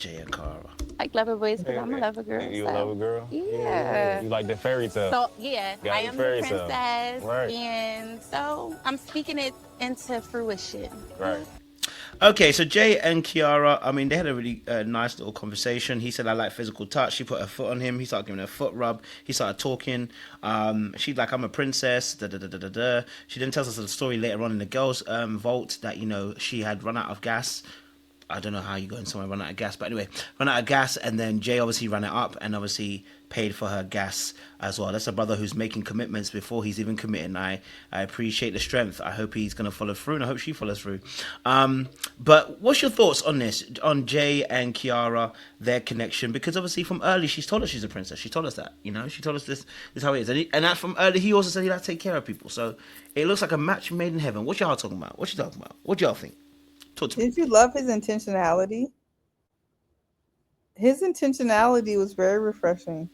Jay and Cara. Like lover boys because I'm a And lover girl. you a lover So girl? Yeah. yeah. You like the fairy tale. So yeah, I Got the am the fairy tale. princess, Right. and so I'm speaking it into fruition. Right. Okay, so Jay and Kiara, I mean, they had a really nice little conversation. He said, I like physical touch. She put her foot on him. He started giving her a foot rub. He started talking. She's like, I'm a princess. Da, da, da, da, da, da. She then tells us a story later on in the girls' vault that, she had run out of gas. I don't know how you go in somewhere run out of gas, but anyway, run out of gas, and then Jay obviously ran it up and obviously paid for her gas as well. That's a brother who's making commitments before he's even committing. I appreciate the strength. I hope he's gonna follow through, and I hope she follows through. But what's your thoughts on this, on Jay and Kiara, their connection? Because obviously from early she's told us she's a princess. She told us that, she told us this is how it is, and that from early he also said he likes to take care of people. So it looks like a match made in heaven. What y'all talking about? What you talking about? What y'all think? Talk to me. Did you love his intentionality? His intentionality was very refreshing.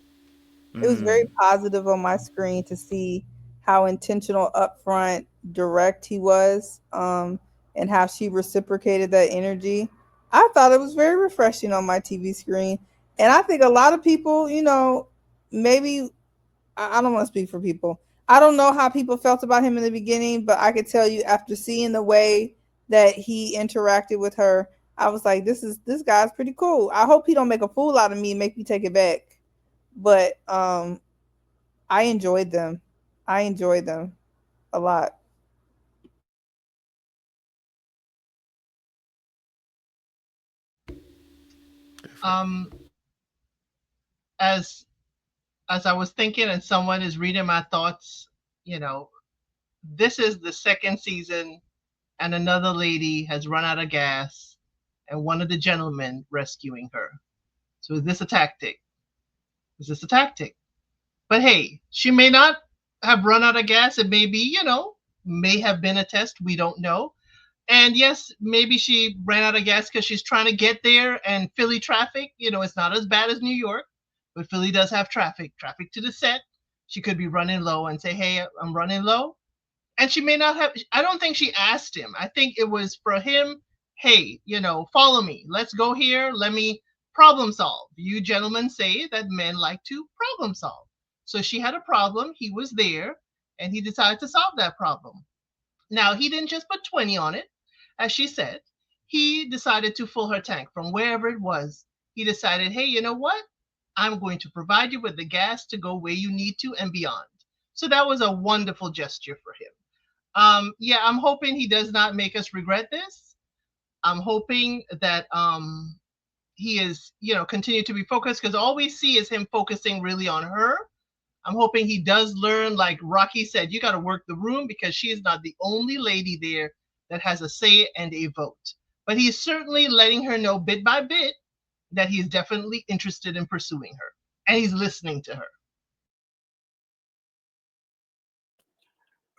It was very positive on my screen to see how intentional, upfront, direct he was, and how she reciprocated that energy. I thought it was very refreshing on my TV screen. And I think a lot of people, maybe I don't want to speak for people. I don't know how people felt about him in the beginning, but I could tell you after seeing the way that he interacted with her, I was like, this guy's pretty cool. I hope he don't make a fool out of me and make me take it back. But I enjoyed them. I enjoyed them a lot. Um, as as I was thinking, and someone is reading my thoughts, you know, this is the second season, and another lady has run out of gas, and one of the gentlemen rescuing her. So is this a tactic? Is this a tactic? But hey, she may not have run out of gas. It may be, may have been a test. We don't know. And yes, maybe she ran out of gas because she's trying to get there. And Philly traffic, it's not as bad as New York, but Philly does have traffic to the set. She could be running low and say, hey, I'm running low. And she may not have, I don't think she asked him. I think it was for him, hey, follow me. Let's go here. Let me problem solve. You gentlemen say that men like to problem solve. So she had a problem. He was there and he decided to solve that problem. Now, he didn't just put 20 on it, as she said. He decided to fill her tank from wherever it was. He decided, hey, you know what? I'm going to provide you with the gas to go where you need to and beyond. So that was a wonderful gesture for him. Yeah, I'm hoping he does not make us regret this. I'm hoping that he is, continue to be focused because all we see is him focusing really on her. I'm hoping he does learn, like Rocky said, you got to work the room because she is not the only lady there that has a say and a vote. But he's certainly letting her know bit by bit that he's definitely interested in pursuing her and he's listening to her.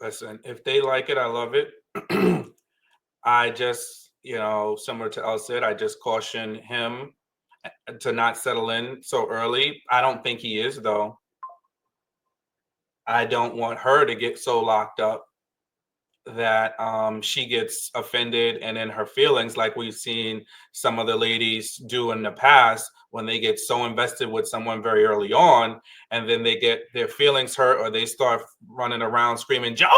Listen, if they like it, I love it. I just, similar to El said, I just caution him to not settle in so early. I don't think he is, though. I don't want her to get so locked up that she gets offended and in her feelings, like we've seen some of the ladies do in the past when they get so invested with someone very early on, and then they get their feelings hurt or they start running around screaming, Joel!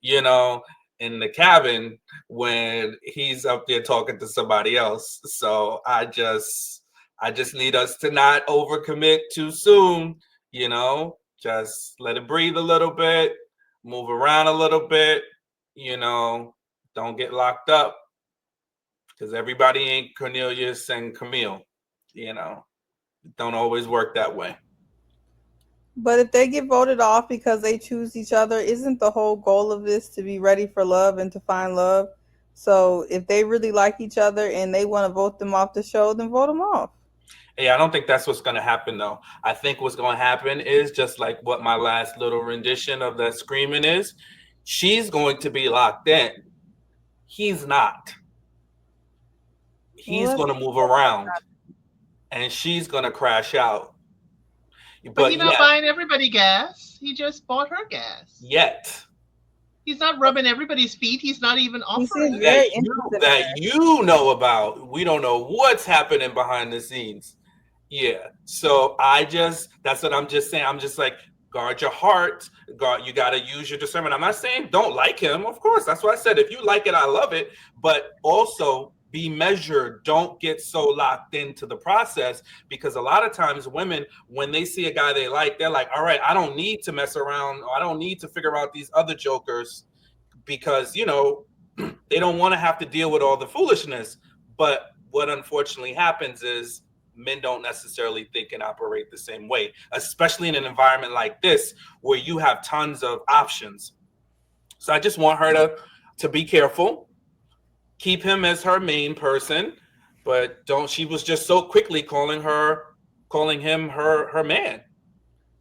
In the cabin when he's up there talking to somebody else. So I just need us to not overcommit too soon, just let it breathe a little bit, move around a little bit, don't get locked up because everybody ain't Cornelius and Camille, it don't always work that way. But if they get voted off because they choose each other, isn't the whole goal of this to be ready for love and to find love? So if they really like each other and they want to vote them off the show, then vote them off. Yeah, I don't think that's what's going to happen, though. I think what's going to happen is just like what my last little rendition of that screaming is. She's going to be locked in. He's not. He's Well, going to move around and she's going to crash out. But he's But not yet, buying everybody gas. He just bought her gas. yet, He's not rubbing everybody's feet. He's not even He seems offering. very that you interested in that her. you know about. We don't know what's happening behind the scenes. Yeah. So that's what I'm just saying. I'm just like, guard your heart. Guard, you got to use your discernment. I'm not saying don't like him. Of course, that's what I said. If you like it, I love it. But also be measured. Don't get so locked into the process, because a lot of times women, when they see a guy they like, they're like, all right, I don't need to mess around, or I don't need to figure out these other jokers, because they don't want to have to deal with all the foolishness. But what unfortunately happens is men don't necessarily think and operate the same way, especially in an environment like this where you have tons of options. So I just want her to be careful, keep him as her main person, but don't. She was just so quickly calling him her man.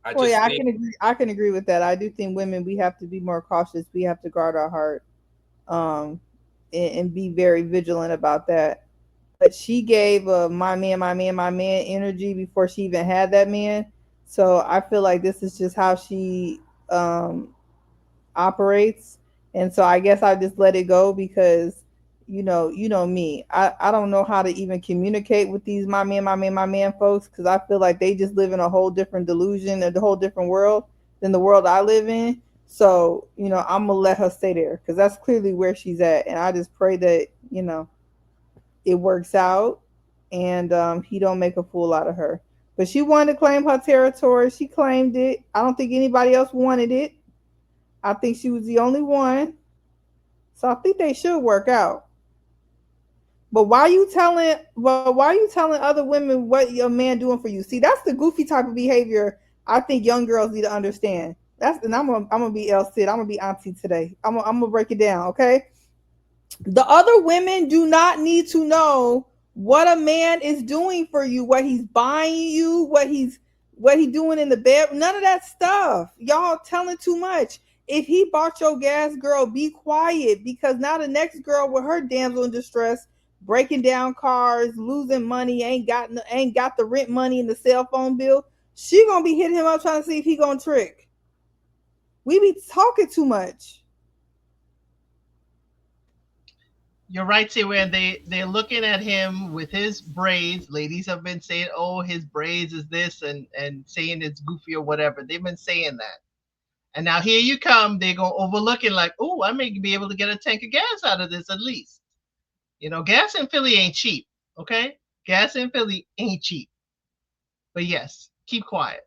I Well, just yeah, think I can agree with that. I do think women, we have to be more cautious. We have to guard our heart, um, and be very vigilant about that. But she gave a my man, my man, my man energy before she even had that man. So I feel like this is just how she operates. And so I guess I just let it go, because you know me. I don't know how to even communicate with these my man, my man, my man folks, because I feel like they just live in a whole different delusion, a whole different world than the world I live in. So, I'm gonna let her stay there, because that's clearly where she's at. And I just pray that, it works out, and he don't make a fool out of her. But she wanted to claim her territory. She claimed it. I don't think anybody else wanted it. I think she was the only one. So I think they should work out. But why you telling other women what your man doing for you? See, that's the goofy type of behavior I think young girls need to understand. And I'm gonna be El Cid. I'm gonna be Auntie today. I'm gonna break it down, okay? The other women do not need to know what a man is doing for you, what he's buying you, what he doing in the bed. None of that stuff. Y'all telling too much. If he bought your gas, girl, be quiet, because now the next girl with her damsel in distress, breaking down cars, losing money, ain't got the rent money and the cell phone bill. She gonna be hitting him up trying to see if he gonna trick. We be talking too much. You're right, see, where they're looking at him with his braids. Ladies have been saying, "Oh, his braids is this," and saying it's goofy or whatever. They've been saying that, and now here you come. They're gonna overlook it like, "Oh, I may be able to get a tank of gas out of this at least." Gas in Philly ain't cheap. Okay, gas in Philly ain't cheap. But yes, keep quiet.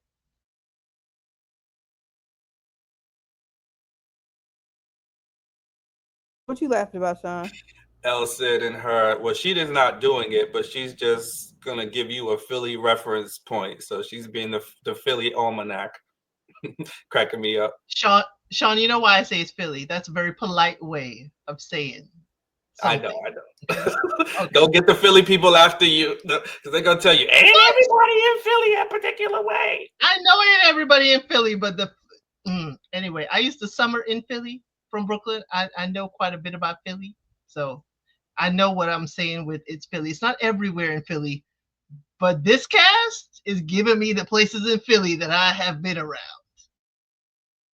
What you laughing about, Sean? El Cid and her, well, she is not doing it, but she's just gonna give you a Philly reference point. So she's being the Philly almanac, cracking me up. Sean, you know why I say it's Philly? That's a very polite way of saying something. I know. Okay. Don't get the Philly people after you, because they're gonna tell you, ain't everybody in Philly a particular way. I know ain't everybody in Philly, but anyway, I used to summer in Philly from Brooklyn. I know quite a bit about Philly, so I know what I'm saying with it's Philly. It's not everywhere in Philly, but this cast is giving me the places in Philly that I have been around.